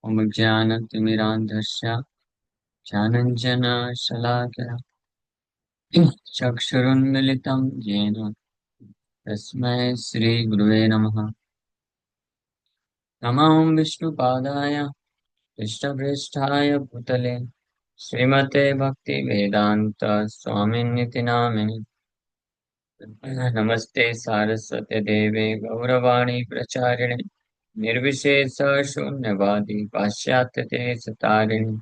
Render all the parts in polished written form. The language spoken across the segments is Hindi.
ज्ञानतिमिरान्धस्य ज्ञानञ्जनशलाकया चक्षुरुन्मिलितं येन तस्मै श्रीगुरुवे नमः। नमो विष्णुपादाय कृष्णप्रेष्ठाय भूतले श्रीमते भक्तिवेदान्त स्वामिनिति नामिने। नमस्ते सारस्वते देवे गौरवाणी प्रचारिणे निर्विशेष शून्यवादी पाश्चात्य देशतारिणे।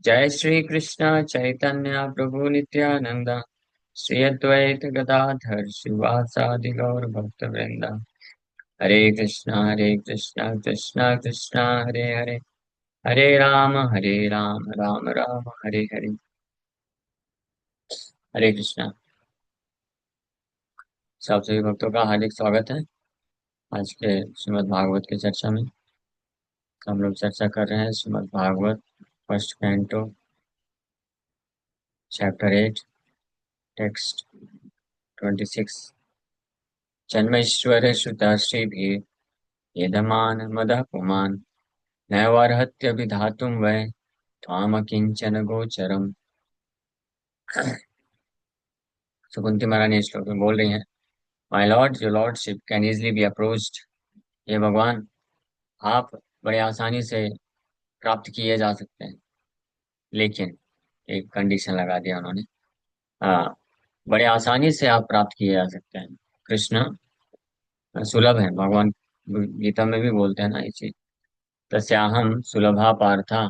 जय श्री कृष्ण चैतन्य प्रभु नित्यानंद श्री अद्वैत गदाधर शिवासादि गौर भक्त वृंद। हरे कृष्णा कृष्णा कृष्णा हरे हरे, हरे राम राम राम हरे हरे। हरे कृष्णा। सब सभी भक्तों का हार्दिक स्वागत है आज के श्रीमद् भागवत की चर्चा में। हम लोग चर्चा कर रहे हैं Shrimad Bhagavat first canto chapter 8 text 26। जन्मैश्वर्य श्रुताश्री भी यदमान मदः पुमान् नैवार्हत्यभिधातुं वै त्वामकिंचन गोचरम्। सुकुंती महारानी इस श्लोक में बोल रही हैं, my Lord, your lordship can easily be approached. ये भगवान, आप बड़े आसानी से प्राप्त किए जा सकते हैं, लेकिन एक कंडीशन लगा दिया उन्होंने। हाँ, बड़े आसानी से आप प्राप्त किए जा सकते हैं। कृष्ण सुलभ है, भगवान गीता में भी बोलते हैं ना ये चीज। तस्याहम सुलभा पार्था,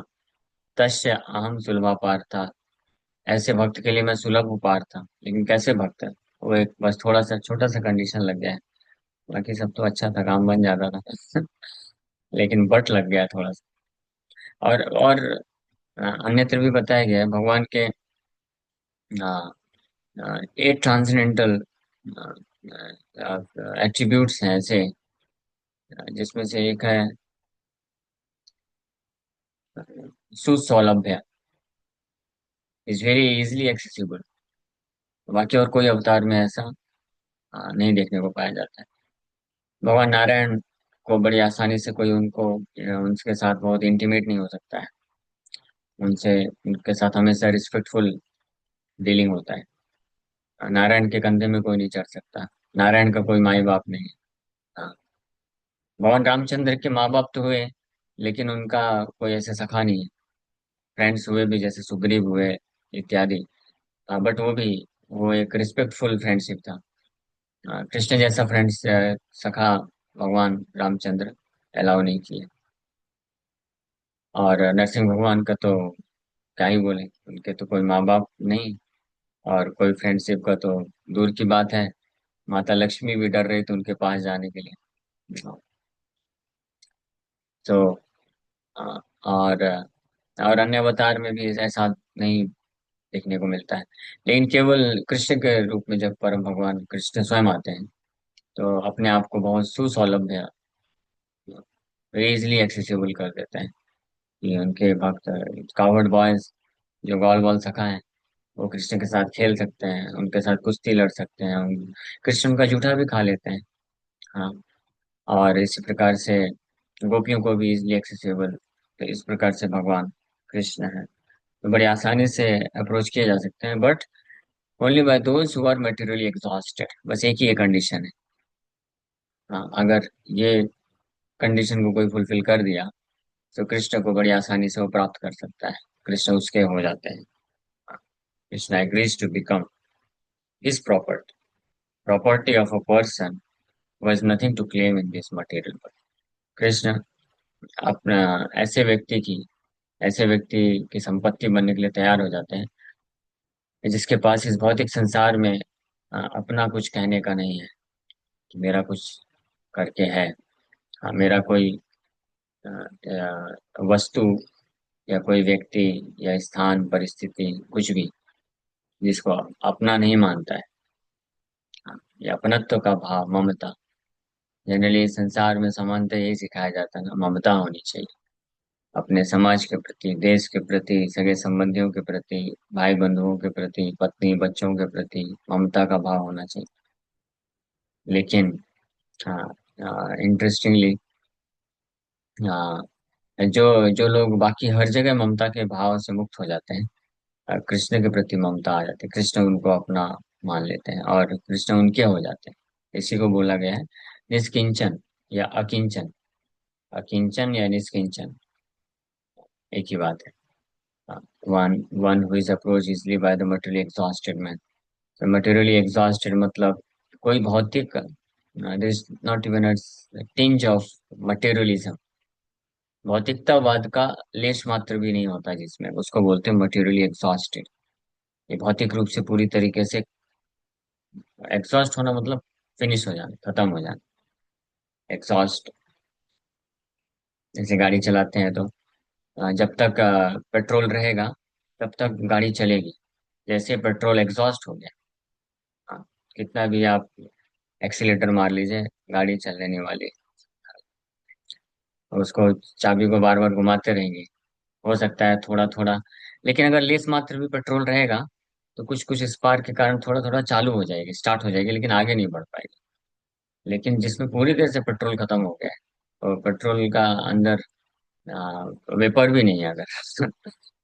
तस्य अहम सुलभा पार्था। ऐसे भक्त के लिए मैं सुलभ हूँ पार्था। लेकिन कैसे भक्त है वो, एक बस थोड़ा सा छोटा सा कंडीशन लग गया है। बाकी सब तो अच्छा था, काम बन जाता था लेकिन बट लग गया थोड़ा सा। और अन्यत्र भी बताया गया है भगवान के 8 ट्रांसेंडेंटल एट्रीब्यूट्स हैं ऐसे, जिसमें से एक है सुसौलभ्य, इज वेरी इजिली एक्सेसिबल। बाकी और कोई अवतार में ऐसा नहीं देखने को पाया जाता है। भगवान नारायण को बड़ी आसानी से कोई उनको उनके साथ बहुत इंटीमेट नहीं हो सकता है। उनसे उनके साथ हमेशा रिस्पेक्टफुल डीलिंग होता है। नारायण के कंधे में कोई नहीं चढ़ सकता। नारायण का कोई माई बाप नहीं है। हाँ, भगवान रामचंद्र के माँ बाप तो हुए, लेकिन उनका कोई ऐसा सखा नहीं है। फ्रेंड्स हुए भी, जैसे सुग्रीव हुए इत्यादि। बट वो एक रिस्पेक्टफुल फ्रेंडशिप था। कृष्ण जैसा फ्रेंड्स सखा भगवान रामचंद्र अलाउ नहीं किए। और नरसिंह भगवान का तो क्या ही बोले, उनके तो कोई माँ बाप नहीं, और कोई फ्रेंडशिप का तो दूर की बात है। माता लक्ष्मी भी डर रही थी उनके पास जाने के लिए। तो अ, और और अन्य अवतार में भी ऐसा नहीं देखने को मिलता है। लेकिन केवल कृष्ण के रूप में जब परम भगवान कृष्ण स्वयं आते हैं, तो अपने आप को बहुत सुसौलभ्य, इजिली एक्सेसिबल कर देते हैं। कि उनके भक्त कावर्ड बॉयज, जो गॉल बॉल सखा हैं, वो कृष्ण के साथ खेल सकते हैं, उनके साथ कुश्ती लड़ सकते हैं, कृष्ण का जूठा भी खा लेते हैं। हाँ, और इसी प्रकार से गोपियों को भी इजिली एक्सेसिबल। तो इस प्रकार से भगवान कृष्ण है, तो बड़ी आसानी से अप्रोच किए जा सकते हैं, but only by those who are materially exhausted. बस एक ही एक कंडीशन है। हाँ, अगर ये कंडीशन को कोई फुलफिल कर दिया, तो कृष्ण को बड़ी आसानी से वो प्राप्त कर सकता है। कृष्ण उसके हो जाते हैं। Krishna agrees to become his property. Property of a person was nothing to claim in this material world। Krishna अपना ऐसे व्यक्ति की संपत्ति बनने के लिए तैयार हो जाते हैं, जिसके पास इस भौतिक संसार में अपना कुछ कहने का नहीं है, कि मेरा कुछ करके है। हाँ, मेरा कोई वस्तु या कोई व्यक्ति या स्थान परिस्थिति कुछ भी जिसको अपना नहीं मानता है। हाँ, ये अपनत्व का भाव, ममता। जनरली संसार में समानता यही सिखाया जाता है ना, ममता होनी चाहिए अपने समाज के प्रति, देश के प्रति, सगे संबंधियों के प्रति, भाई बंधुओं के प्रति, पत्नी बच्चों के प्रति ममता का भाव होना चाहिए। लेकिन हाँ, इंटरेस्टिंगली जो जो लोग बाकी हर जगह ममता के भाव से मुक्त हो जाते हैं, कृष्ण के प्रति ममता आ जाती है, कृष्ण उनको अपना मान लेते हैं और कृष्ण उनके हो जाते हैं। इसी को बोला गया है निष्किंचन या अकिंचन। अकिंचन या निष्किंचन एक ही बात है। One one who is approach easily by the materially exhausted man. तो मटेरियली एग्जॉस्टेड मतलब कोई भौतिक, there is not even a tinge of materialism, भौतिकतावाद का लेश मात्र भी नहीं होता जिसमें, उसको बोलते हैं मटेरियली एग्जॉस्टेड। ये भौतिक रूप से पूरी तरीके से एग्जॉस्ट होना मतलब फिनिश हो जाना, खत्म हो जाना। एग्जॉस्ट, जैसे गाड़ी चलाते हैं तो जब तक पेट्रोल रहेगा तब तक गाड़ी चलेगी। जैसे पेट्रोल एग्जॉस्ट हो गया, हाँ, कितना भी आप एक्सीलेटर मार लीजिए, गाड़ी चलने नहीं वाली। और उसको, चाबी को बार बार घुमाते रहेंगे, हो सकता है थोड़ा थोड़ा, लेकिन अगर लेस मात्र भी पेट्रोल रहेगा तो कुछ कुछ स्पार्क के कारण थोड़ा थोड़ा चालू हो जाएगी, स्टार्ट हो जाएगी, लेकिन आगे नहीं बढ़ पाएगी। लेकिन जिसमें पूरी तरह से पेट्रोल खत्म हो गया है और पेट्रोल का अंदर वेपर भी नहीं है अगर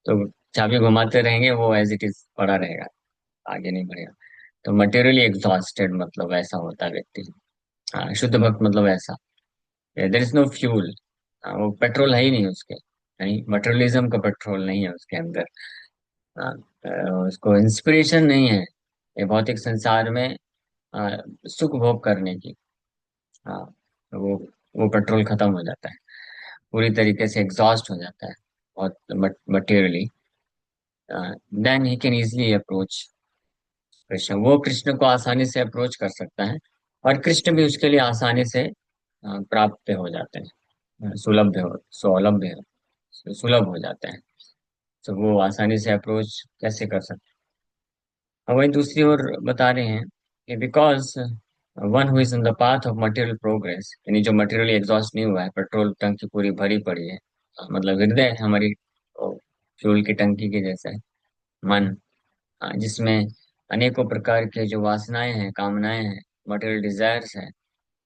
तो चाबी घुमाते रहेंगे, वो एज इट इज पड़ा रहेगा, आगे नहीं बढ़ेगा। तो मटेरियली एग्जॉस्टेड मतलब ऐसा होता है व्यक्ति। शुद्ध भक्त मतलब ऐसा, देर इज नो फ्यूल, वो पेट्रोल है ही नहीं उसके, नहीं मटेरियलिज्म का पेट्रोल नहीं है उसके अंदर। उसको इंस्पिरेशन नहीं है ये भौतिक संसार में हाँ, सुख भोग करने की। हाँ, तो वो पेट्रोल खत्म हो जाता है, पूरी तरीके से एग्जॉस्ट हो जाता है बहुत materially. Then he can easily approach Krishna, वो कृष्ण को आसानी से अप्रोच कर सकता है और कृष्ण भी उसके लिए आसानी से प्राप्त हो जाते हैं, सुलभ हो, सौलभ्य सुलभ हो जाते हैं। तो वो आसानी से अप्रोच कैसे कर सकते हैं। और वहीं दूसरी ओर बता रहे हैं कि because one who is in the path of material progress, यानी जो मटेरियल एग्जॉस्ट नहीं हुआ है, पेट्रोल टंकी पूरी भरी पड़ी है, मतलब हृदय हमारी फ्यूल की टंकी के जैसा है मन, जिसमें अनेकों प्रकार के जो वासनाएं हैं, कामनाएं हैं, मटेरियल डिजायर्स हैं,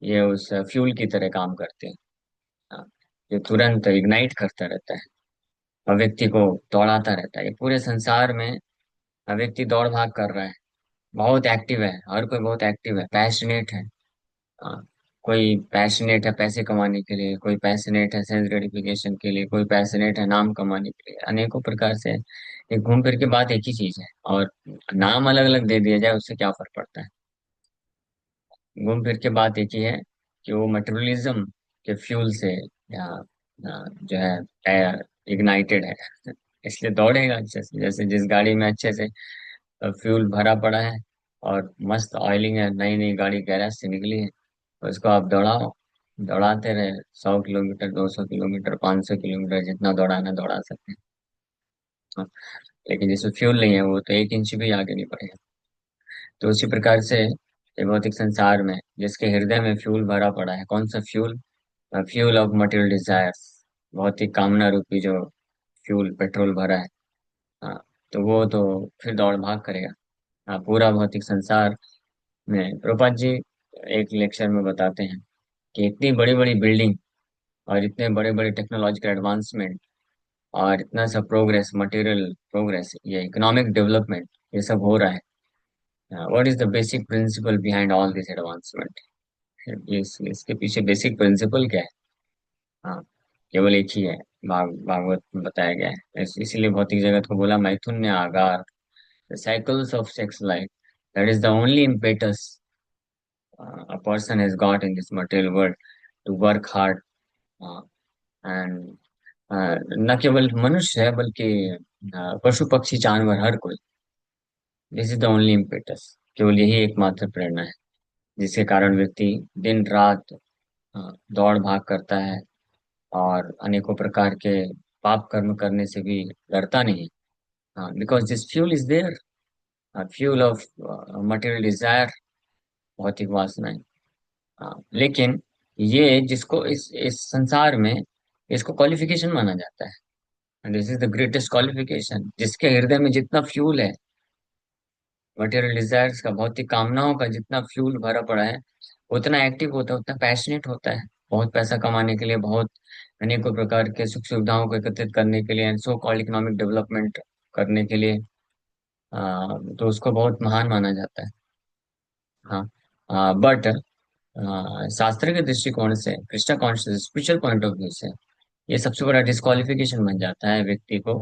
ये उस फ्यूल की तरह काम करते हैं। हाँ, ये तुरंत इग्नाइट करता रहता है और व्यक्ति को दौड़ाता रहता है। ये पूरे संसार में व्यक्ति दौड़ भाग कर रहा है, बहुत एक्टिव है, हर कोई बहुत एक्टिव है, पैशनेट है। हाँ, कोई पैशनेट है पैसे कमाने के लिए, कोई पैशनेट है सेल्फ ग्रेटिफिकेशन के लिए, कोई पैशनेट है नाम कमाने के लिए, अनेकों प्रकार से। ये घूम फिर के बात एक ही चीज है, और नाम अलग अलग दे दिया जाए उससे क्या फर्क पड़ता है। घूम फिर के बात एक ही है कि वो मटेरियलिज्म के फ्यूल से या जो है इग्नाइटेड है, इसलिए दौड़ेगा अच्छे से। जैसे जिस गाड़ी में अच्छे से फ्यूल भरा पड़ा है और मस्त ऑयलिंग है, नई नई गाड़ी गैराज से निकली है, तो उसको आप दौड़ाओ, दौड़ाते रहे, 100 किलोमीटर, 200 किलोमीटर, 500 किलोमीटर, जितना दौड़ाना दौड़ा सकते हैं। हाँ, लेकिन जिसमें फ्यूल नहीं है वो तो 1 इंच भी आगे नहीं बढ़ेगा। तो उसी प्रकार से ये भौतिक संसार में जिसके हृदय में फ्यूल भरा पड़ा है, कौन सा fuel? Fuel of material desires, भौतिक कामना रूपी जो फ्यूल पेट्रोल भरा है। हाँ, तो वो तो फिर दौड़ भाग करेगा। हाँ, पूरा भौतिक संसार में प्रभुपाद जी एक लेक्चर में बताते हैं कि इतनी बड़ी बड़ी बिल्डिंग और इतने बड़े बड़े टेक्नोलॉजिकल एडवांसमेंट और इतना सब प्रोग्रेस, मटेरियल प्रोग्रेस, ये इकोनॉमिक डेवलपमेंट, ये सब हो रहा है। What is the basic principle behind all this advancement? इसके पीछे बेसिक प्रिंसिपल क्या है? हाँ, केवल एक ही है, भागवत में बताया गया है। इसीलिए भौतिक जगत को बोला मैथुन्य आगार, the cycles of sex life, that is the only impetus a person has got in this material world to work hard, and न केवल मनुष्य है बल्कि पशु पक्षी जानवर हर कोई, this is the only impetus, केवल यही एकमात्र प्रेरणा है जिसके कारण व्यक्ति दिन रात दौड़ भाग करता है और अनेकों प्रकार के पाप कर्म करने से भी डरता नहीं। Because this fuel is there, fuel of material desire, भौतिक वासनाएं। लेकिन ये जिसको इस संसार में इसको क्वालिफिकेशन माना जाता है, this is the greatest qualification, जिसके हृदय में जितना फ्यूल है, मटेरियल डिजायर्स का, भौतिक कामनाओं का जितना फ्यूल भरा पड़ा है, उतना एक्टिव होता है, उतना पैशनेट होता है बहुत पैसा कमाने के लिए, बहुत अनेकों प्रकार के सुख सुविधाओं को एकत्रित करने के लिए and so called economic development करने के लिए, तो उसको बहुत महान माना जाता है। हाँ, बट शास्त्र के दृष्टिकोण से, Krishna conscious spiritual point of view से, ये सबसे बड़ा डिस्क्वालिफिकेशन बन जाता है व्यक्ति को,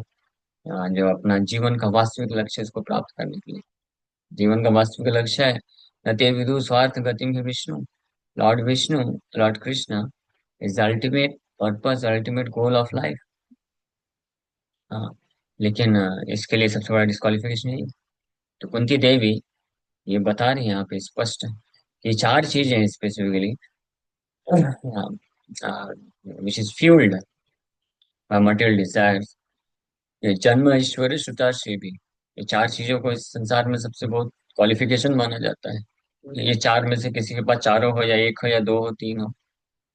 जो अपना जीवन का वास्तविक लक्ष्य उसको प्राप्त करने के लिए। जीवन का वास्तविक लक्ष्य है नते विदु स्वार्थ गतिम ही Vishnu, lord Vishnu, lord Krishna is the ultimate purpose, ultimate goal of life. हाँ, लेकिन इसके लिए सबसे बड़ा डिस्क्वालिफिकेशन है। तो कुंती देवी ये बता रही है यहाँ पे स्पष्ट कि चार चीजें specifically which is fuelled by material desires, ये जन्म, ऐश्वर्य, श्रुता, भी, ये चार चीजों को इस संसार में सबसे बहुत क्वालिफिकेशन माना जाता है। ये चार में से किसी के पास चारों हो, या एक हो, या दो हो, तीन हो,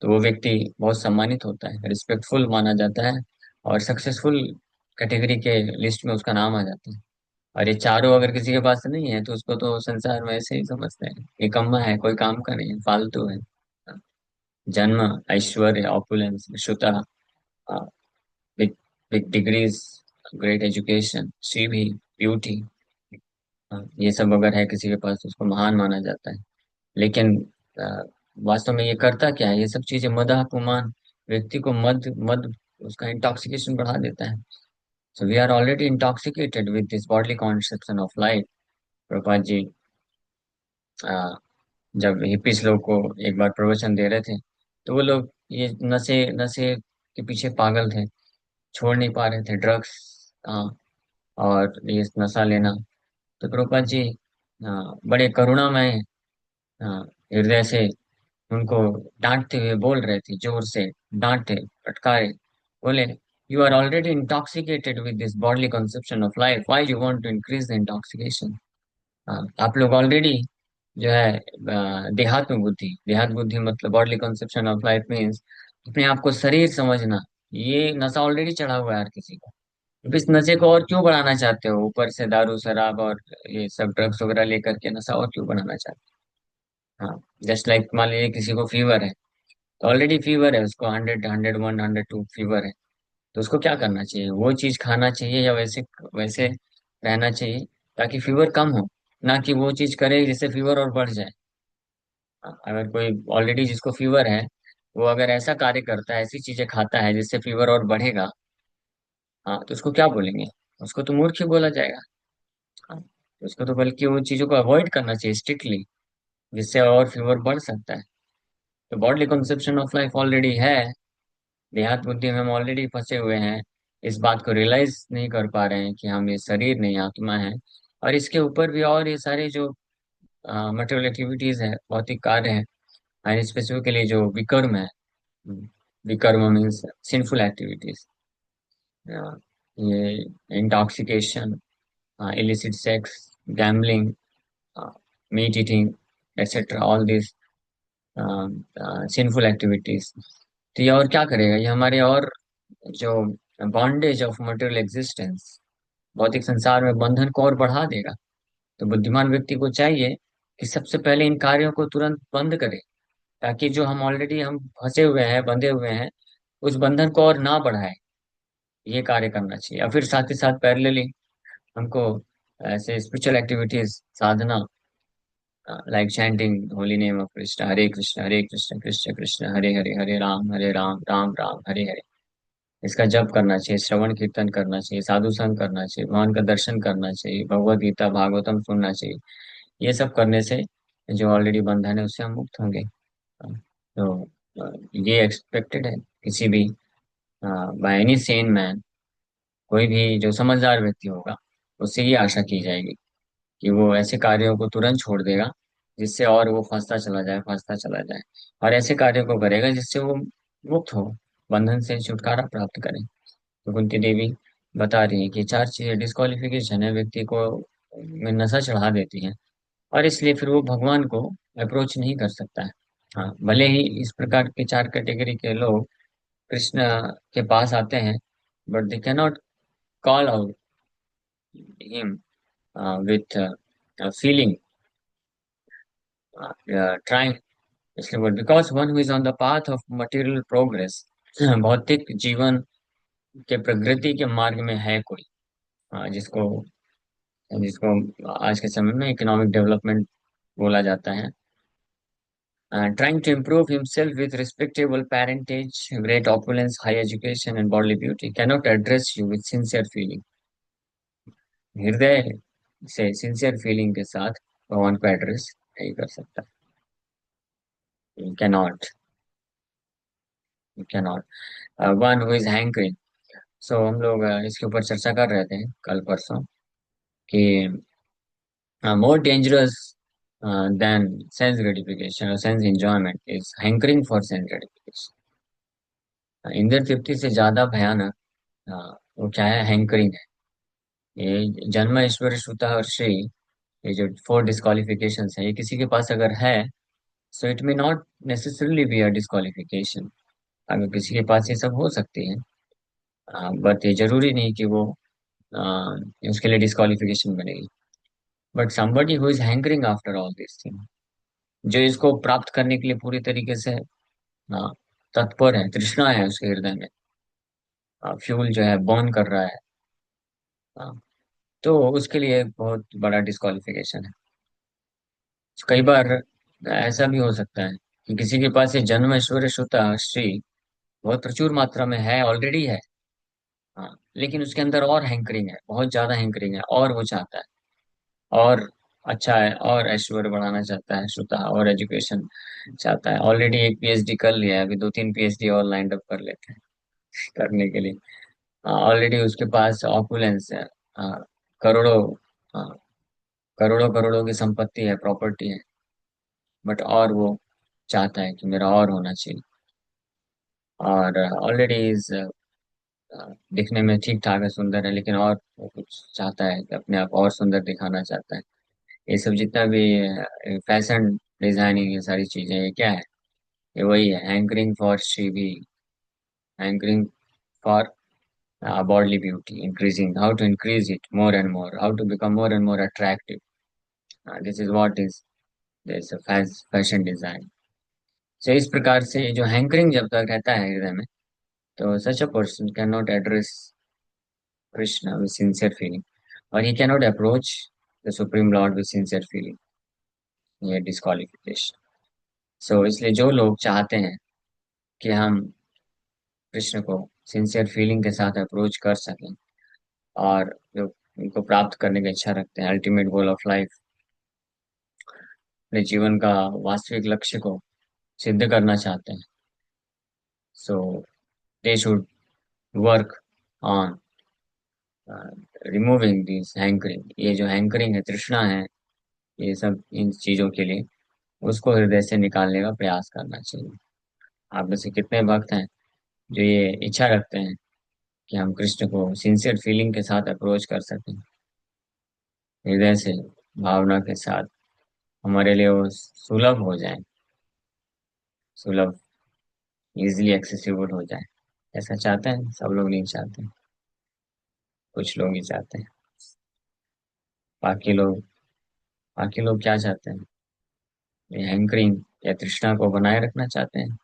तो वो व्यक्ति बहुत सम्मानित होता है, रिस्पेक्टफुल माना जाता है, और सक्सेसफुल कैटेगरी के लिस्ट में उसका नाम आ जाता है। और ये चारों अगर किसी के पास नहीं है तो उसको तो संसार में ऐसे ही समझते हैं, निकम्मा है, कोई काम का नहीं है, फालतू है। जन्म, ऐश्वर्य, ऑपुलेंस, श्रुता, big big degrees, great education, भी, ब्यूटी, ये सब अगर है किसी के पास तो उसको महान माना जाता है। लेकिन अ, वास्तव में ये करता क्या है, ये सब चीजें मद अपमान, व्यक्ति को मद मद उसका इंटॉक्सिकेशन बढ़ा देता है। So we are already intoxicated with this bodily conception of life. Prabhupada ji uh, जब हिप्पीस लोग को एक बार प्रवचन दे रहे थे, तो वो लोग ये नशे नशे के पीछे पागल थे, छोड़ नहीं पा रहे थे ड्रग्स और ये नशा लेना। तो प्रभुपाद जी बड़े करुणामय हृदय से उनको डांटते हुए बोल रहे थे, जोर से डांटे, फटकारे, बोले, you are already intoxicated with this bodily conception of life, why you want to increase the intoxication. आप लोग ऑलरेडी जो है देहात्म बुद्धि, देहात बुद्धि मतलब bodily conception of life means अपने आप को शरीर समझना, ये नशा ऑलरेडी चढ़ा हुआ है हर किसी को। अब इस नशे को और क्यों बढ़ाना चाहते हो, ऊपर से दारू शराब और ये सब ड्रग्स वगैरह लेकर के नशा और क्यों बढ़ाना चाहते हो। हाँ, जस्ट लाइक मान लीजिए किसी को फीवर है, तो ऑलरेडी फीवर है उसको, 100, 101, 102 फीवर है, तो उसको क्या करना चाहिए, वो चीज खाना चाहिए या वैसे वैसे रहना चाहिए ताकि फीवर कम हो, ना कि वो चीज करे जिससे फीवर और बढ़ जाए। अगर कोई ऑलरेडी जिसको फीवर है, वो अगर ऐसा कार्य करता है, ऐसी चीजें खाता है जिससे फीवर और बढ़ेगा, हाँ, तो उसको क्या बोलेंगे, उसको तो मूर्ख ही बोला जाएगा। हाँ, तो उसको तो बल्कि वो चीजों को अवॉइड करना चाहिए स्ट्रिक्टली, जिससे और फीवर बढ़ सकता है। तो bodily conception of life already है, देहात बुद्धि में हम ऑलरेडी फंसे हुए हैं, इस बात को रियलाइज नहीं कर पा रहे हैं कि हम ये शरीर नहीं आत्मा है। और इसके ऊपर भी और ये सारे जो मटेरियल एक्टिविटीज है, भौतिक कार्य है, एंड स्पेसिफिकली जो विकर्म है, विकर्म मीन्स सिंफुल एक्टिविटीज, ये intoxication, illicit sex, gambling, meat eating, etc. All these sinful activities। तो ये और क्या करेगा, ये हमारे और जो बॉन्डेज ऑफ मटेरियल एग्जिस्टेंस, भौतिक संसार में बंधन को और बढ़ा देगा। तो बुद्धिमान व्यक्ति को चाहिए कि सबसे पहले इन कार्यों को तुरंत बंद करे, ताकि जो हम ऑलरेडी हम फंसे हुए हैं, बंधे हुए हैं, उस बंधन को और ना बढ़ाए। ये कार्य करना चाहिए, और फिर साथ ही साथ पैरेलली हमको ऐसे स्पिरिचुअल एक्टिविटीज, साधना, like chanting holy name of Krishna, Hare Krishna Krishna Krishna Hare Hare, Hare Ram Ram Ram Hare Hare, इसका जप करना चाहिए, श्रवण कीर्तन करना चाहिए, साधु संग करना चाहिए, भगवान का दर्शन करना चाहिए, भगवत गीता भागवतम सुनना चाहिए। ये सब करने से जो ऑलरेडी बंधन है उससे हम मुक्त होंगे। तो ये एक्सपेक्टेड है किसी भी बाय एनी सेन मैन, कोई भी जो समझदार व्यक्ति होगा, उससे ये आशा की जाएगी कि वो ऐसे कार्यों को तुरंत छोड़ देगा जिससे और वो फंसता चला जाए, फंसता चला जाए, और ऐसे कार्यों को करेगा जिससे वो मुक्त हो, बंधन से छुटकारा प्राप्त करे। तो कुंती देवी बता रही है कि चार चीजें डिस्क्वालिफिकेशन है व्यक्ति को, में नशा चढ़ा देती है, और इसलिए फिर वो भगवान को अप्रोच नहीं कर सकता है। हाँ, भले ही इस प्रकार के चार कैटेगरी के लोग कृष्ण के पास आते हैं, but they cannot call out him with feeling, trying, इसलिए बोल, because one who is on the path of material progress, भौतिक जीवन के प्रगति के मार्ग में है कोई, जिसको जिसको आज के समय में इकोनॉमिक डेवलपमेंट बोला जाता है। Trying to improve himself with respectable parentage, great opulence, high education, and bodily beauty cannot address you with sincere feeling. हृदय से सिंसियर फीलिंग के साथ भगवान को एड्रेस नहीं कर सकता। You cannot, you cannot. One who is hankering. So हम लोग इसके ऊपर चर्चा कर रहे थे कल परसों कि more dangerous than sense gratification or sense enjoyment is hankering for sense gratification. Indra तृप्ति से ज्यादा भयानक वो क्या है, हैंकरिंग है। ये जन्म ईश्वर श्रुता और श्री, ये जो फोर डिस्क्वालिफिकेशन है, ये किसी के पास अगर है, so it may not necessarily be a disqualification. अगर किसी के पास ये सब हो सकती है, बट ये जरूरी नहीं कि वो अ, उसके लिए डिस्क्वालिफिकेशन बनेगी। But somebody who is hankering after all these things, जो इसको प्राप्त करने के लिए पूरी तरीके से तत्पर है, तृष्णा है उसके हृदय में, फ्यूल जो है बर्न कर रहा है, अ, तो उसके लिए बहुत बड़ा डिस्क्वालिफिकेशन है। कई बार ऐसा भी हो सकता है कि किसी के पास ये जन्म ऐश्वर्य श्रुता श्री बहुत प्रचुर मात्रा में है, ऑलरेडी है, हाँ, लेकिन उसके अंदर और हैंकरिंग है, बहुत ज्यादा हैंकरिंग है, और वो चाहता है और अच्छा है, और ऐश्वर्य बढ़ाना चाहता है श्रुता, और एजुकेशन चाहता है। ऑलरेडी एक पीएचडी कर लिया है, अभी दो तीन पीएचडी और लाइंड अप कर लेते हैं करने के लिए। ऑलरेडी उसके पास ऑपुलेंस है, हाँ, करोड़ों, हाँ, करोड़ों करोड़ों की संपत्ति है, प्रॉपर्टी है, बट और वो चाहता है कि मेरा और होना चाहिए। और ऑलरेडी इज दिखने में ठीक ठाक है, सुंदर है, लेकिन और वो कुछ चाहता है कि अपने आप और सुंदर दिखाना चाहता है। ये सब जितना भी फैशन डिजाइनिंग, ये सारी चीजें, ये क्या है, ये वही है, hankering for Shri, hankering for bodily beauty, increasing, how to increase it more and more, how to become more and more attractive. This is what is this fashion design. So इस प्रकार से जो हैंकरिंग जब तक रहता है हृदय में, तो such a person cannot address Krishna with sincere feeling, or he cannot approach the Supreme Lord with sincere feeling. ये डिस्क्वालिफिकेशन। सो इसलिए जो लोग चाहते हैं कि हम कृष्ण को सिंसियर फीलिंग के साथ अप्रोच कर सकें, और जो उनको प्राप्त करने की इच्छा रखते हैं, अल्टीमेट गोल ऑफ लाइफ, अपने जीवन का वास्तविक लक्ष्य को सिद्ध करना चाहते हैं, so they should work on removing this hankering. ये जो हैंकरिंग है, तृष्णा है, ये सब इन चीजों के लिए उसको हृदय से निकालने का प्रयास करना चाहिए। आप में से कितने भक्त हैं जो ये इच्छा रखते हैं कि हम कृष्ण को सिंसियर फीलिंग के साथ अप्रोच कर सकें, हृदय से, भावना के साथ, हमारे लिए वो सुलभ हो जाए, सुलभ, इजिली एक्सेसिबल हो जाए। ऐसा चाहते हैं? सब लोग नहीं चाहते, कुछ लोग ही चाहते हैं। बाकी लोग, बाकी लोग क्या चाहते हैं? ये हैंकरिंग या तृष्णा को बनाए रखना चाहते हैं।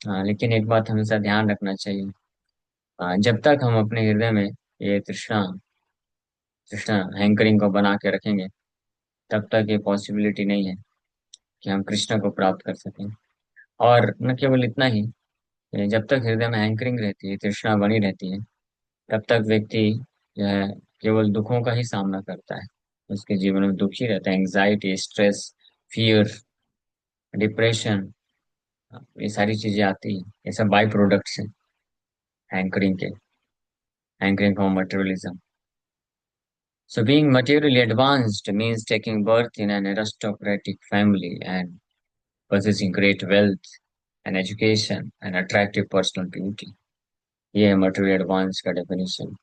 हाँ, लेकिन एक बात हमेशा ध्यान रखना चाहिए, जब तक हम अपने हृदय में ये तृष्णा तृष्णा हैंकरिंग को बना के रखेंगे, तब तक ये पॉसिबिलिटी नहीं है कि हम कृष्ण को प्राप्त कर सकें। और न केवल इतना ही, जब तक हृदय में हैंकरिंग रहती है, तृष्णा बनी रहती है, तब तक व्यक्ति जो है केवल दुखों का ही सामना करता है। उसके जीवन में दुख ही रहता है, एंग्जाइटी, स्ट्रेस, फियर, डिप्रेशन, ये सारी चीजें आती हैं। ये सब बाई प्रोडक्ट्स हैं हैंकरिंग के, hankering for materialism. So being materially advanced means taking birth in an aristocratic family and possessing great wealth and education and attractive personal beauty. ये है materially advanced का definition.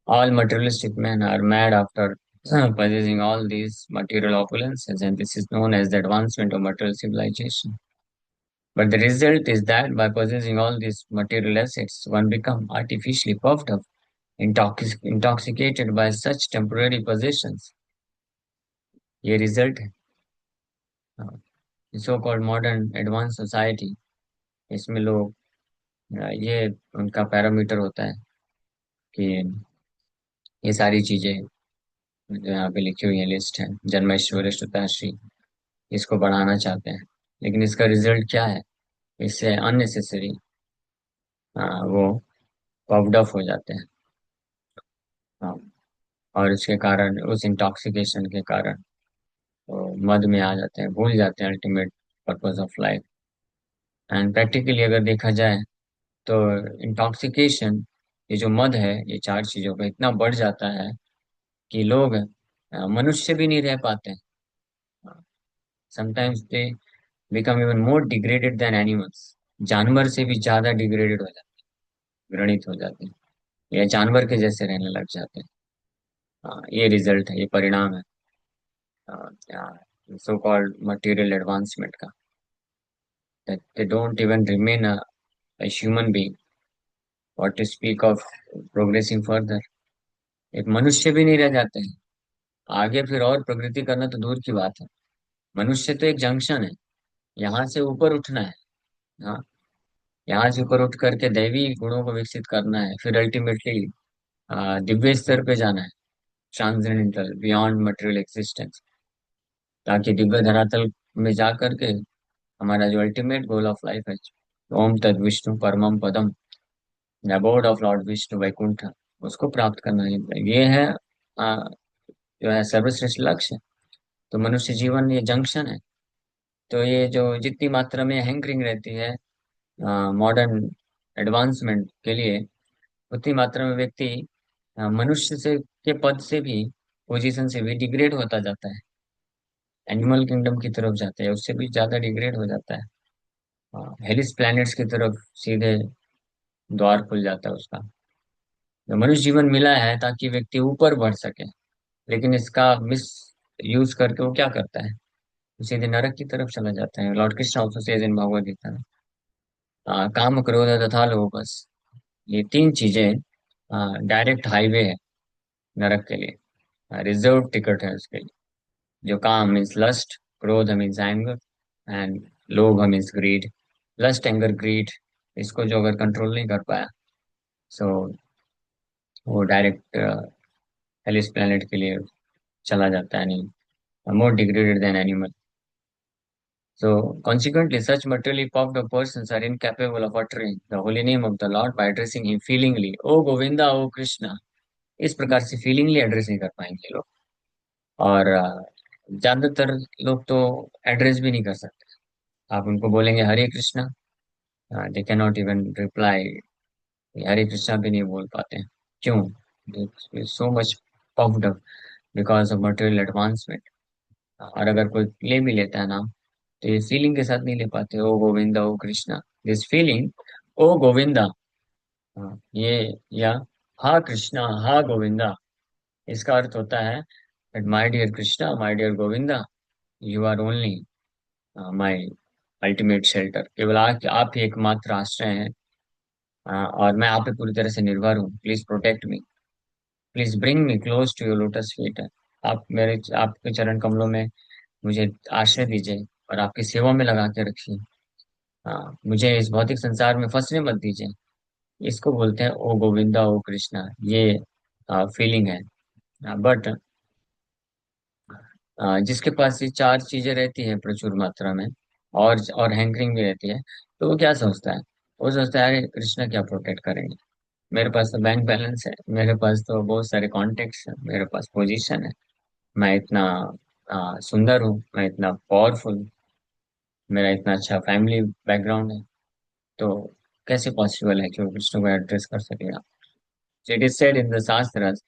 All materialistic men are mad after possessing all these material opulences, and this is known as the advancement of material civilization. But the result is that by possessing all these material assets, one becomes artificially puffed up, intoxicated by such temporary possessions. ये result है। हाँ, so called modern advance society, इसमें लोग ये उनका पैरामीटर होता है कि ये सारी चीजें जो यहाँ पे लिखी हुई है, लिस्ट है, जन्म ऐश्वर्य श्रुताश्री, इसको बढ़ाना चाहते हैं। लेकिन इसका रिजल्ट क्या है? इससे अननेसेसरी वो पफ्ड अप हो जाते हैं। हाँ, और उसके कारण, उस इंटॉक्सिकेशन के कारण वो मद में आ जाते हैं, भूल जाते हैं ultimate purpose of life. And practically अगर देखा जाए तो इंटॉक्सिकेशन, ये जो मद है, ये चार चीजों का इतना बढ़ जाता है कि लोग मनुष्य भी नहीं रह पाते हैं। Sometimes they become even more degraded than animals. जानवर से भी ज्यादा डिग्रेडेड हो जाते हैं, घृणित हो जाते हैं, या जानवर के जैसे रहने लग जाते हैं। ये रिजल्ट है, ये परिणाम है सो कॉल्ड मटेरियल एडवांसमेंट का, that they don't even remain a human being, what to speak of progressing further। एक मनुष्य भी नहीं रह जाते हैं आगे, फिर और प्रगति करना तो दूर की बात है। मनुष्य तो एक जंक्शन है, यहाँ से ऊपर उठना है। हाँ, यहाँ से ऊपर उठ करके दैवी गुणों को विकसित करना है, फिर अल्टीमेटली दिव्य स्तर पे जाना है, ट्रांसेंडेंटल, बियॉन्ड मटेरियल एक्सिस्टेंस, ताकि दिव्य धरातल में जा करके हमारा जो अल्टीमेट गोल ऑफ लाइफ है, ओम तद विष्णु परमम पदम, the abode of lord Vishnu Vaikuntha, उसको प्राप्त करना है। ये है जो है सर्वश्रेष्ठ लक्ष्य। तो मनुष्य जीवन ये जंक्शन है। तो ये जो जितनी मात्रा में हैंकरिंग रहती है मॉडर्न एडवांसमेंट के लिए, उतनी मात्रा में व्यक्ति मनुष्य से के पद से भी, पोजीशन से भी डिग्रेड होता जाता है, एनिमल किंगडम की तरफ जाता है, उससे भी ज्यादा डिग्रेड हो जाता है, हेलिस प्लैनेट्स की तरफ सीधे द्वार खुल जाता है उसका। तो मनुष्य जीवन मिला है ताकि व्यक्ति ऊपर बढ़ सके, लेकिन इसका मिस यूज करके वो क्या करता है? वो सीधे नरक की तरफ चला जाता है। Lord Krishna also says in Bhagavad Gita में, काम क्रोध तथा लोभ, बस ये तीन चीजें डायरेक्ट हाईवे है नरक के लिए, रिजर्व टिकट है उसके लिए। जो काम मीन्स लस्ट, क्रोध मीन्स एंगर, एंड लोभ means greed. Lust, anger, greed, इसको जो अगर कंट्रोल नहीं कर पाया, सो वो डायरेक्ट हेलिस प्लेनेट के लिए चला जाता है, नहीं, more degraded than animal. So consequently, such materially puffed up persons are incapable of uttering the holy name of the Lord by addressing him feelingly, O Govinda, O Krishna। इस प्रकार से फीलिंगली एड्रेस नहीं कर पाएंगे लोग। और ज्यादातर लोग तो एड्रेस भी नहीं कर सकते। आप उनको बोलेंगे Hare Krishna, they can not even reply, Hare Krishna भी नहीं बोल पाते हैं। क्यों? So much puffed up because of material advancement. और अगर कोई ले भी लेता है नाम, तो ये फीलिंग के साथ नहीं ले पाते, ओ गोविंदा ओ कृष्णा, दिस फीलिंग, ओ गोविंदा, ये, या हा कृष्णा हा गोविंदा, इसका अर्थ होता है my dear Krishna, my dear Govinda, you are only my ultimate shelter. केवल आप ही एकमात्र आश्रय हैं, और मैं आप पे पूरी तरह से निर्भर हूँ। Please protect me, please bring me close to your lotus feet. आप मेरे, आपके चरण कमलों में मुझे आश्रय दीजिए और आपकी सेवा में लगा के रखिए। मुझे इस भौतिक संसार में फंसने मत दीजिए। इसको बोलते हैं ओ गोविंदा ओ कृष्णा। ये फीलिंग है। बट जिसके पास ये चार चीजें रहती है प्रचुर मात्रा में, और हैंकरिंग भी रहती है, तो वो क्या सोचता है? वो सोचता है अरे कृष्णा क्या प्रोटेक्ट करेंगे, मेरे पास तो बैंक बैलेंस है, मेरे पास तो बहुत सारे कॉन्टेक्ट्स हैं, मेरे पास पोजीशन है, मैं इतना सुंदर हूँ, मैं इतना पावरफुल, मेरा इतना अच्छा फैमिली बैकग्राउंड है, तो कैसे पॉसिबल है कि वो कृष्ण को एड्रेस कर सकेगा? So it is said in the Shastras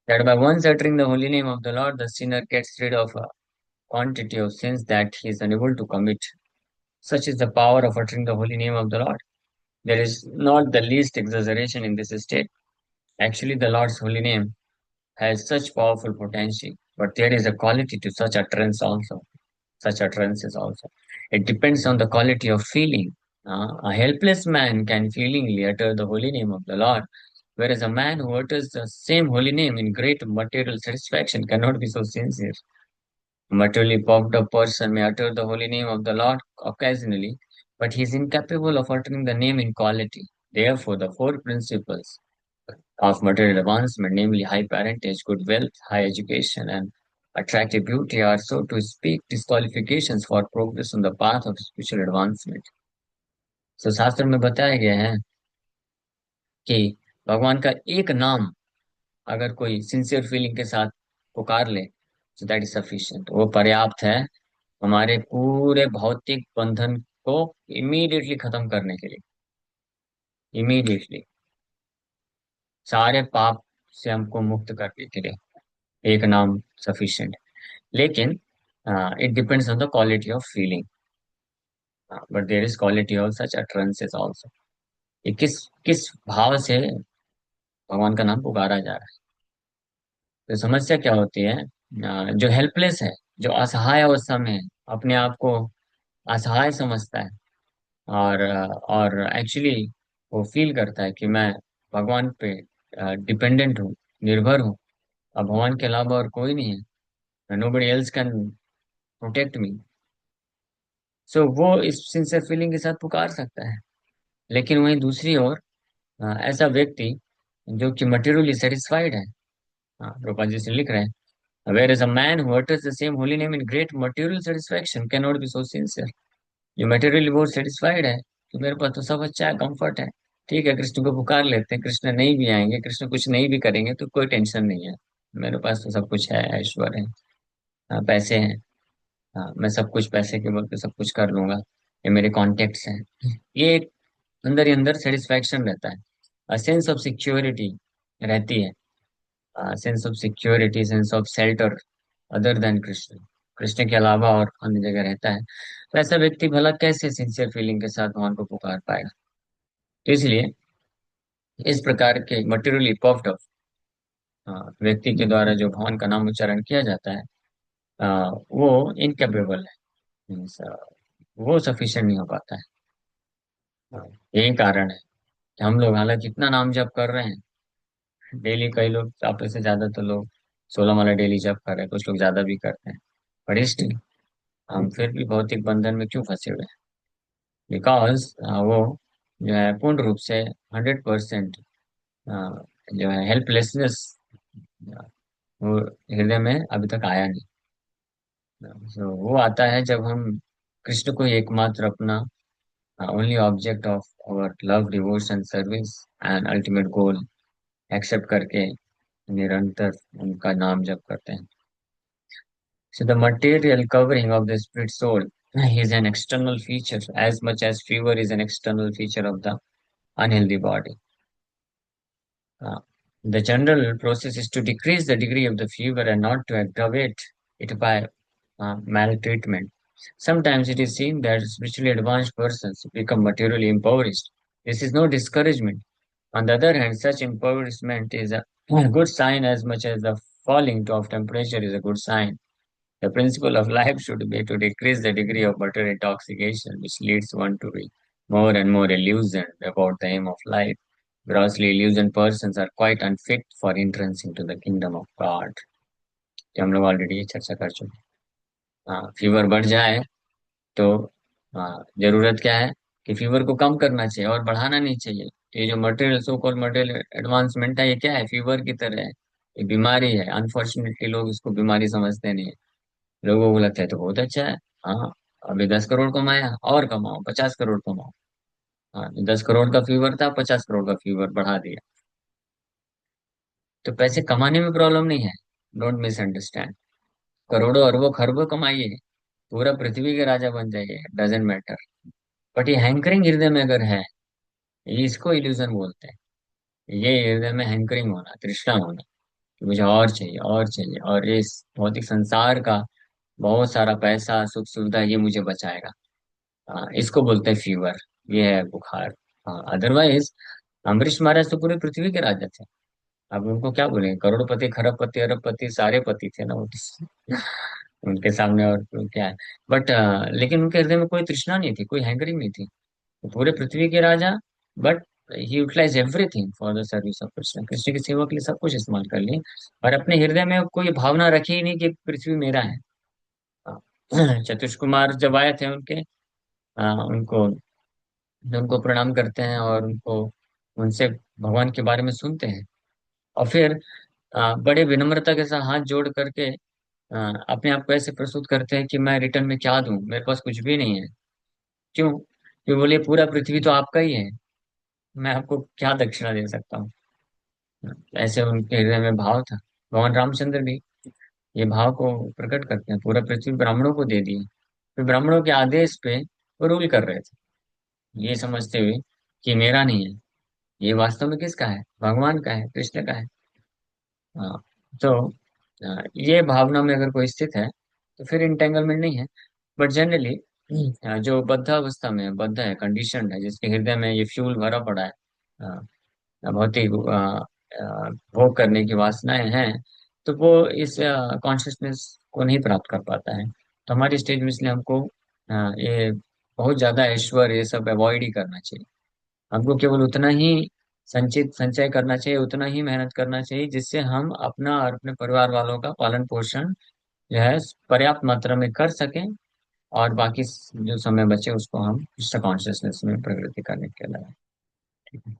that by once uttering the holy name of the Lord, the sinner gets rid of a quantity of sins that he is unable to commit. Such is the power of uttering the holy name of the Lord. There is not the least exaggeration in this state. Actually, the Lord's holy name has such powerful potential, but there is a quality to such utterance also, such utterances also. It depends on the quality of feeling. A helpless man can feelingly utter the holy name of the Lord, whereas a man who utters the same holy name in great material satisfaction cannot be so sincere. A materially puffed up person may utter the holy name of the Lord occasionally, but he is incapable of uttering the name in quality. Therefore, the four principles of material advancement, namely high parentage, good wealth, high education, and attractive beauty, are, so to speak, disqualifications for progress on the path of spiritual advancement. So शास्त्र में बताया गया है कि भगवान का एक नाम अगर कोई सिंसियर फीलिंग के साथ पुकार ले, so दैट इज सफिशिएंट, वो पर्याप्त है हमारे पूरे भौतिक बंधन को इमीडिएटली खत्म करने के लिए। इमीडिएटली सारे पाप से हमको मुक्त करने के लिए एक नाम सफिशिएंट। लेकिन it depends on the quality of feeling, but there is quality of such utterances also. ये किस किस भाव से भगवान का नाम पुकारा जा रहा है। तो समस्या क्या होती है, जो हेल्पलेस है, जो असहाय अवस्था में है, अपने आप को असहाय समझता है, और एक्चुअली वो फील करता है कि मैं भगवान पे डिपेंडेंट हूँ, निर्भर हूँ, अब भगवान के अलावा और कोई नहीं है, nobody else can protect me. So वो इस सिंसियर फीलिंग के साथ पुकार सकता है। लेकिन वहीं दूसरी ओर ऐसा व्यक्ति जो कि मटेरियली सेटिस्फाइड है, रूपा जी से लिख रहे हैं, whereas a man who utters the same holy name in great material satisfaction cannot be so sincere। जो मटेरियली बहुत सेटिस्फाइड है कि मेरे पास तो सब अच्छा है, कंफर्ट है, ठीक है, कृष्ण को पुकार लेते हैं, कृष्ण नहीं भी आएंगे, कृष्ण कुछ नहीं भी करेंगे तो कोई टेंशन नहीं है, मेरे पास तो सब कुछ है, ऐश्वर्य है, पैसे हैं, मैं सब कुछ पैसे के बल पे सब कुछ कर लूंगा, ये मेरे कॉन्टेक्ट्स हैं। ये एक अंदर ही अंदर सेटिस्फैक्शन रहता है, सेंस ऑफ सिक्योरिटी रहती है, sense of security, sense of shelter other than Krishna, Krishna के अलावा और अन्य जगह रहता है। तो ऐसा व्यक्ति भला कैसे सिंसियर फीलिंग के साथ भगवान को पुकार पाएगा। तो इसलिए इस प्रकार के मटेरियली पफ्ड अप व्यक्ति के द्वारा जो भगवान का नाम उच्चारण किया जाता है, वो इनकेपेबल है, मीन्स वो सफिशिएंट नहीं हो पाता है। यही कारण है कि हम लोग हालांकि इतना नाम जप कर रहे हैं डेली, कई लोग आप से ज्यादा तो लोग 16 माला डेली जप कर रहे हैं, कुछ लोग ज्यादा भी करते हैं, बट स्टिल हम फिर भी भौतिक बंधन में क्यों फंसे हुए हैं? बिकॉज वो जो है पूर्ण रूप से 100% जो है हेल्पलेसनेस वो हृदय में अभी तक आया नहीं। So, वो आता है जब हम कृष्ण को एकमात्र अपना only object of our love, devotion, service and ultimate goal accept करके निरंतर उनका नाम जप करते हैं। So the material covering of the spirit soul is an external feature as much as fever is an external feature of the unhealthy body. Uh, the general process is to decrease the degree of the fever and not to aggravate it by maltreatment. Sometimes it is seen that spiritually advanced persons become materially impoverished. This is no discouragement. On the other hand, such impoverishment is a good sign as much as the falling of temperature is a good sign. The principle of life should be to decrease the degree of material intoxication, which leads one to be more and more illusioned about the aim of life. Grossly illusioned persons are quite unfit for entrance into the kingdom of God। जो हम लोग ऑलरेडी चर्चा कर चुके हैं। फीवर बढ़ जाए तो जरूरत क्या है कि फीवर को कम करना चाहिए और बढ़ाना नहीं चाहिए। ये जो material, so called material advancement है, ये क्या है, फीवर की तरह है, ये बीमारी है। अनफॉर्चुनेटली लोग इसको बीमारी समझते नहीं है, लोगों को लगता है तो बहुत अच्छा है। हाँ, अभी 10 करोड़ कमाया और कमाओ, 50 करोड़ कमाओ। हाँ, 10 करोड़ का फीवर था, 50 करोड़ का फीवर बढ़ा दिया। तो पैसे कमाने में प्रॉब्लम नहीं है, डोंट मिसअंडरस्टैंड। करोड़ों अरबों खरबों कमाइए, पूरा पृथ्वी के राजा बन जाइए, डजेंट मैटर। बट ये हैंकरिंग हृदय में अगर है, ये इसको इल्यूजन बोलते हैं। ये हृदय में हैंकरिंग होना, तृष्णा होना कि मुझे और चाहिए और चाहिए, और इस भौतिक संसार का बहुत सारा पैसा, सुख सुविधा, ये मुझे बचाएगा। इसको बोलते हैं फीवर, ये है बुखार। अदरवाइज अम्बरीश महाराज तो पूरी पृथ्वी के राजा थे, अब उनको क्या बोलेंगे, करोड़पति, खरबपति, अरबपति सारे पति थे ना वो तो। उनके सामने और क्या है। बट लेकिन उनके हृदय में कोई तृष्णा नहीं थी, कोई हैंकरिंग नहीं थी, वो पूरे पृथ्वी के राजा। But he utilize everything for the service of Krishna, Krishna की सेवा के लिए सब कुछ इस्तेमाल कर लिए, और अपने हृदय में कोई भावना रखी ही नहीं कि पृथ्वी मेरा है। चतुष कुमार जब आए थे उनके, उनको उनको प्रणाम करते हैं और उनको उनसे भगवान के बारे में सुनते हैं, और फिर बड़े विनम्रता के साथ हाथ जोड़ करके अपने आप को ऐसे प्रस्तुत करते हैं कि मैं रिटर्न में क्या दूं, मेरे पास कुछ भी नहीं है। क्यों? क्यों बोले, पूरा पृथ्वी तो आपका ही है, मैं आपको क्या दक्षिणा दे सकता हूँ। ऐसे उनके हृदय में भाव था। भगवान रामचंद्र भी ये भाव को प्रकट करते हैं, पूरा पृथ्वी ब्राह्मणों को दे दी। फिर ब्राह्मणों के आदेश पे वो रूल कर रहे थे, ये समझते हुए कि मेरा नहीं है, ये वास्तव में किसका है, भगवान का है, कृष्ण का है। हाँ। तो ये भावना में अगर कोई स्थित है तो फिर इंटेंगलमेंट नहीं है। बट जनरली जो बद्ध अवस्था में है, बद्ध है, कंडीशन है, जिसके हृदय में ये फ्यूल भरा पड़ा है, भौतिक भोग करने की वासनाएं हैं, तो वो इस कॉन्शियसनेस को नहीं प्राप्त कर पाता है। तो हमारी स्टेज में इसलिए हमको ये बहुत ज्यादा ऐश्वर्य ये सब अवॉइड ही करना चाहिए। हमको केवल उतना ही संचित संचय करना चाहिए, उतना ही मेहनत करना चाहिए जिससे हम अपना और अपने परिवार वालों का पालन पोषण जो है पर्याप्त मात्रा में कर सकें, और बाकी जो समय बचे उसको हम कृष्ण कॉन्शियसनेस में प्रवृत्ति करने के लिए। ठीक है।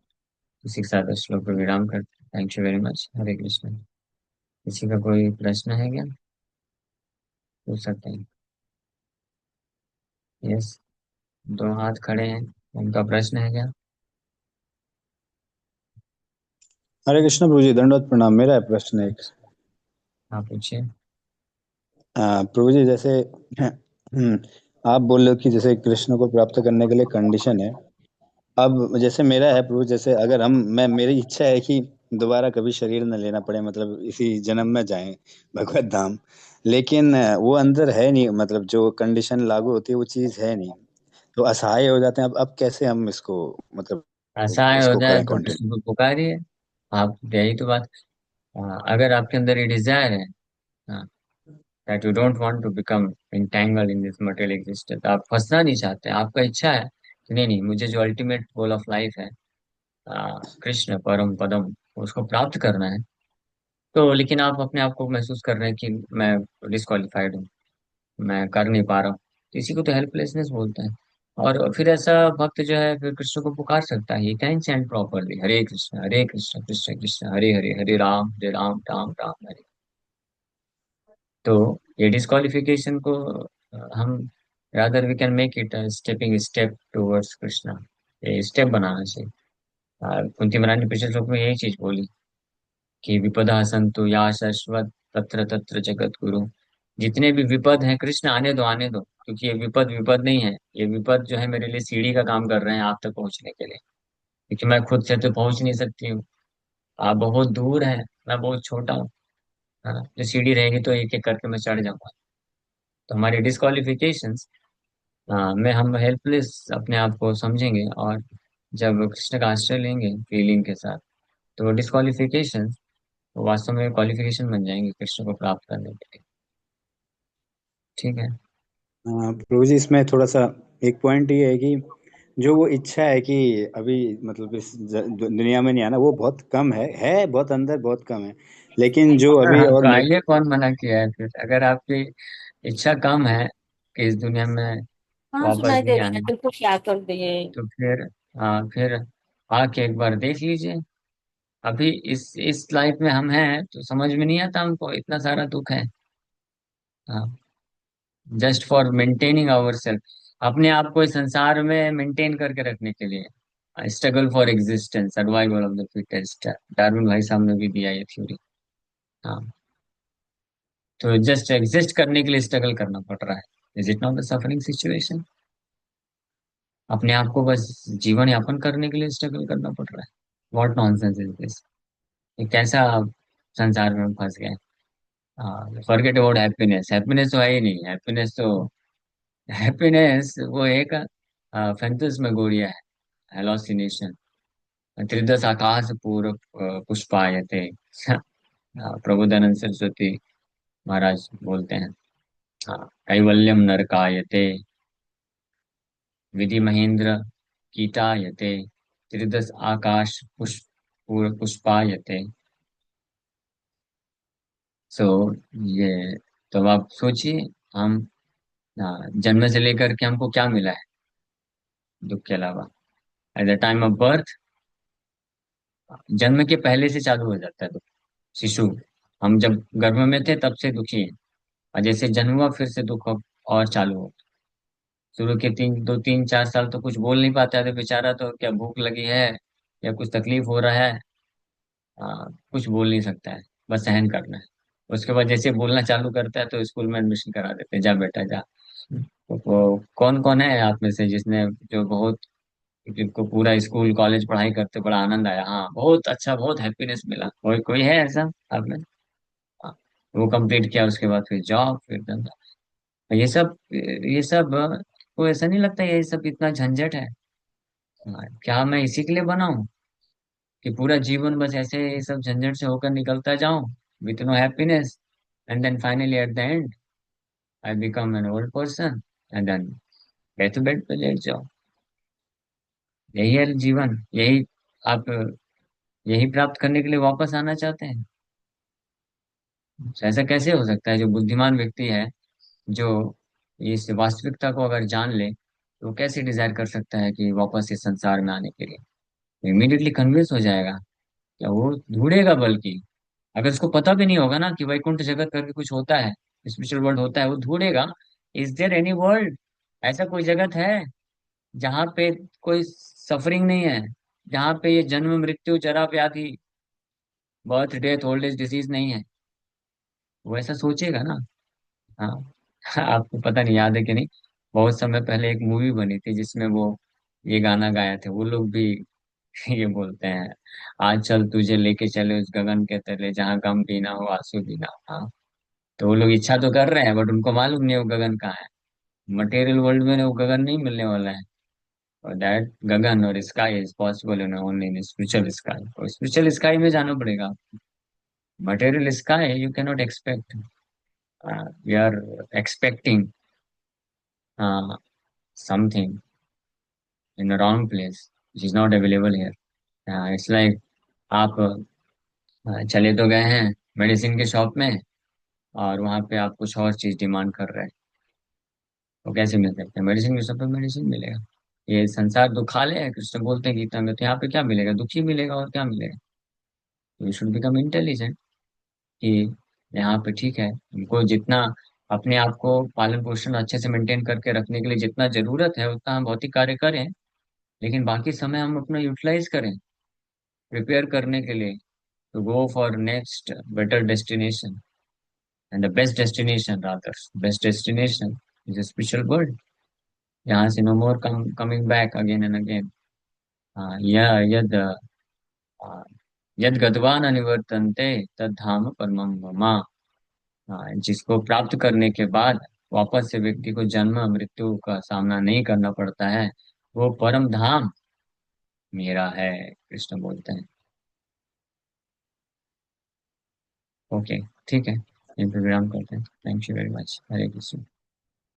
इसी के साथ इस श्लोक को विराम करते हैं। Thank you very much. Hare Krishna. किसी का कोई प्रश्न है क्या? पूछ सकते हैं। यस, दो हाथ खड़े हैं, उनका प्रश्न है क्या? हरे कृष्ण प्रभु जी, दंडवत प्रणाम। मेरा है प्रश्न एक। आप पूछिए। प्रभु जी, जैसे आप बोल रहे हो कि जैसे कृष्ण को प्राप्त करने के लिए कंडीशन है। अब जैसे मेरा है प्रभु, जैसे अगर हम मैं मेरी इच्छा है कि दोबारा कभी शरीर न लेना पड़े, मतलब इसी जन्म में जाएं भगवत धाम। लेकिन वो अंदर है नहीं, मतलब जो कंडीशन लागू होती है वो चीज़ है नहीं। तो असहाय हो जाते हैं। अब कैसे हम इसको, मतलब असहाय हो उसको जाए करें तो कंटिन्यू। कृष्ण को पुकारिए। आप यही तो बात। अगर आपके अंदर ये डिजायर है, that you don't want to become entangled in this material existence, आप फंसना नहीं चाहते, आपका इच्छा है कि नहीं नहीं, मुझे जो अल्टीमेट गोल ऑफ लाइफ है, कृष्ण परम पदम, उसको प्राप्त करना है। तो लेकिन आप अपने आप को महसूस कर रहे हैं कि मैं डिस्qualified हूँ, मैं कर नहीं पा रहा हूँ, तो इसी को तो हेल्पलेसनेस बोलते हैं। और फिर ऐसा भक्त जो है फिर कृष्ण को पुकार सकता है, he can chant properly, Hare Krishna Krishna Krishna Hare Hare, Hare Ram Ram Ram Hare. तो ये डिस्क्वालिफिकेशन को हम rather we can make it stepping step towards Krishna, ये स्टेप बनाना चाहिए। कुंती महारानी ने पिछले श्लोक में यही चीज बोली कि विपदा संतु या शाश्वत तत्र तत्र जगत गुरु। जितने भी विपद हैं कृष्ण आने दो आने दो, क्योंकि ये विपद विपद नहीं है, ये विपद जो है मेरे लिए सीढ़ी का काम कर रहे हैं आप तक पहुंचने के लिए। क्योंकि मैं खुद से तो पहुंच नहीं सकती हूँ, आप बहुत दूर हैं, मैं बहुत छोटा हूँ। हाँ, जो सीढ़ी रहेगी तो एक एक करके मैं चढ़ जाऊंगा। तो हमारी डिस्क्वालिफिकेशंस में हम हेल्पलेस अपने आप को समझेंगे, और जब कृष्ण का आश्रय लेंगे फीलिंग के साथ, तो वो डिस्क्वालिफिकेशन वास्तव में क्वालिफिकेशन बन जाएंगे कृष्ण को प्राप्त करने के लिए। ठीक है। हाँ प्रभु जी, इसमें थोड़ा सा एक पॉइंट ये है कि जो वो इच्छा है कि अभी मतलब इस दुनिया में नहीं आना, वो बहुत कम है बहुत अंदर, बहुत कम है। लेकिन जो अभी हाँ, और तो मेरे आइए, कौन मना किया है फिर? अगर आपकी इच्छा कम है कि इस दुनिया में हाँ, वापस सुनाई दे नहीं रही है, आना, बिल्कुल क्या कर दिए। तो फिर आके एक बार देख लीजिए। अभी इस लाइफ में हम हैं तो समझ में नहीं आता हमको इतना सारा दुख है। हाँ, just for maintaining our self, अपने आप को इस संसार में मेंटेन करके रखने के लिए, struggle for existence, survival of the fittest, Darwin भाई साहब ने भी दिया ये थ्योरी। हाँ, तो जस्ट एग्जिस्ट करने के लिए स्ट्रगल करना पड़ रहा है। Is it not the suffering situation? अपने आप को बस जीवन यापन करने के लिए स्ट्रगल करना पड़ रहा है। What nonsense is this? ये कैसा संसार में हम फंस गए? हाँ, फॉरगेट अबाउट हैप्पीनेस, हैप्पीनेस तो है ही नहीं, हैप्पीनेस वो एक फैंटस्मैगोरिया है, हेलोसिनेशन। त्रिदश आकाश पूर्व पुष्पायते। प्रबोधानंद सरस्वती महाराज बोलते हैं। हाँ, कैवल्यम नरकायते, विधि महेंद्र कीटायते, त्रिदश आकाश पुष्पायते। सो ये, तो अब आप सोचिए, हम जन्म से लेकर के हमको क्या मिला है दुख के अलावा? At the time of birth जन्म के पहले से चालू हो जाता है दुख। शिशु, हम जब गर्भ में थे तब से दुखी है, और जैसे जन्म हुआ फिर से दुख और चालू हो। शुरू के 2 3 4 साल तो कुछ बोल नहीं पाता है, तो बेचारा तो क्या भूख लगी है या कुछ तकलीफ हो रहा है, कुछ बोल नहीं सकता है, बस सहन करना है। उसके बाद जैसे बोलना चालू करता है तो स्कूल में एडमिशन करा देते हैं, जा बेटा जा। तो वो कौन कौन है आप में से जिसने, जो बहुत, जिनको पूरा स्कूल कॉलेज पढ़ाई करते बड़ा आनंद आया, हाँ बहुत अच्छा, बहुत हैप्पीनेस मिला, कोई कोई है ऐसा आप में? हाँ, वो कंप्लीट किया, उसके बाद फिर जॉब, फिर धंधा, ये सब को ऐसा नहीं लगता ये सब इतना झंझट है? हाँ, क्या मैं इसी के लिए बना हूँ कि पूरा जीवन बस ऐसे ये सब झंझट से होकर निकलता जाऊं, with no happiness, and then finally at the end I become an old person, and then bed पे लेट जाओ। यही है जीवन, यही आप यही प्राप्त करने के लिए वापस आना चाहते हैं? ऐसा कैसे हो सकता है? जो बुद्धिमान व्यक्ति है, जो इस वास्तविकता को अगर जान ले, तो वो कैसे डिजायर कर सकता है कि वापस इस संसार में आने के लिए? इमीडिएटली कन्विंस हो जाएगा, या वो ढूंढेगा बल्कि, अगर उसको पता भी नहीं होगा ना कि वैकुंठ जगत करके कुछ होता है, स्पिरिचुअल वर्ल्ड होता है, वो ढूंढेगा। इज देयर एनी वर्ल्ड, ऐसा कोई जगत है जहाँ पे कोई सफरिंग नहीं है, जहाँ पे ये जन्म मृत्यु जरा व्याधि, birth death old age disease नहीं है? वो ऐसा सोचेगा ना। हाँ आपको पता नहीं याद है कि नहीं, बहुत समय पहले एक मूवी बनी थी जिसमें वो ये गाना गाए थे वो लोग भी। ये बोलते हैं, आज चल तुझे लेके चले उस गगन के तले जहाँ गम भी ना हो आंसू भी ना हो। हाँ, तो वो लोग इच्छा तो कर रहे हैं, बट उनको मालूम नहीं वो गगन कहाँ है। मटेरियल वर्ल्ड में वो गगन नहीं मिलने वाला है, और दैट गगन और sky is possible in only in spiritual sky, और स्पिरिचुअल स्काई में जाना पड़ेगा। Material sky you can not expect, we are expecting something in a wrong place which is not available here. It's like आप चले तो गए हैं मेडिसिन के शॉप में, और वहां पे आप कुछ और चीज डिमांड कर रहे हैं, वो कैसे मिल सकता है? मेडिसिन के शॉप पे मेडिसिन मिलेगा। ये संसार दुखालय है, कृष्ण बोलते हैं गीता में, तो यहाँ पे क्या मिलेगा? दुख ही मिलेगा, और क्या मिलेगा? यू शुड बिकम इंटेलिजेंट, कि यहाँ पे ठीक है, हमको जितना अपने आप को पालन पोषण अच्छे से मेंटेन करके रखने के लिए जितना जरूरत है उतना हम भौतिक कार्य करें, लेकिन बाकी समय हम अपना यूटिलाइज करें प्रिपेयर करने के लिए, to go for next better destination, and the best destination rather, best destination is a spiritual world. यहाँ से no more coming back again and again. यह यद यद गतवान अनिवर्तन्ते तद धाम परमं मम। जिसको प्राप्त करने के बाद वापस से व्यक्ति को जन्म मृत्यु का सामना नहीं करना पड़ता है, वो परम धाम मेरा है, कृष्ण बोलते हैं। ओके, ठीक है, ये प्रोग्राम करते हैं। Thank you very much, Hare Krishna.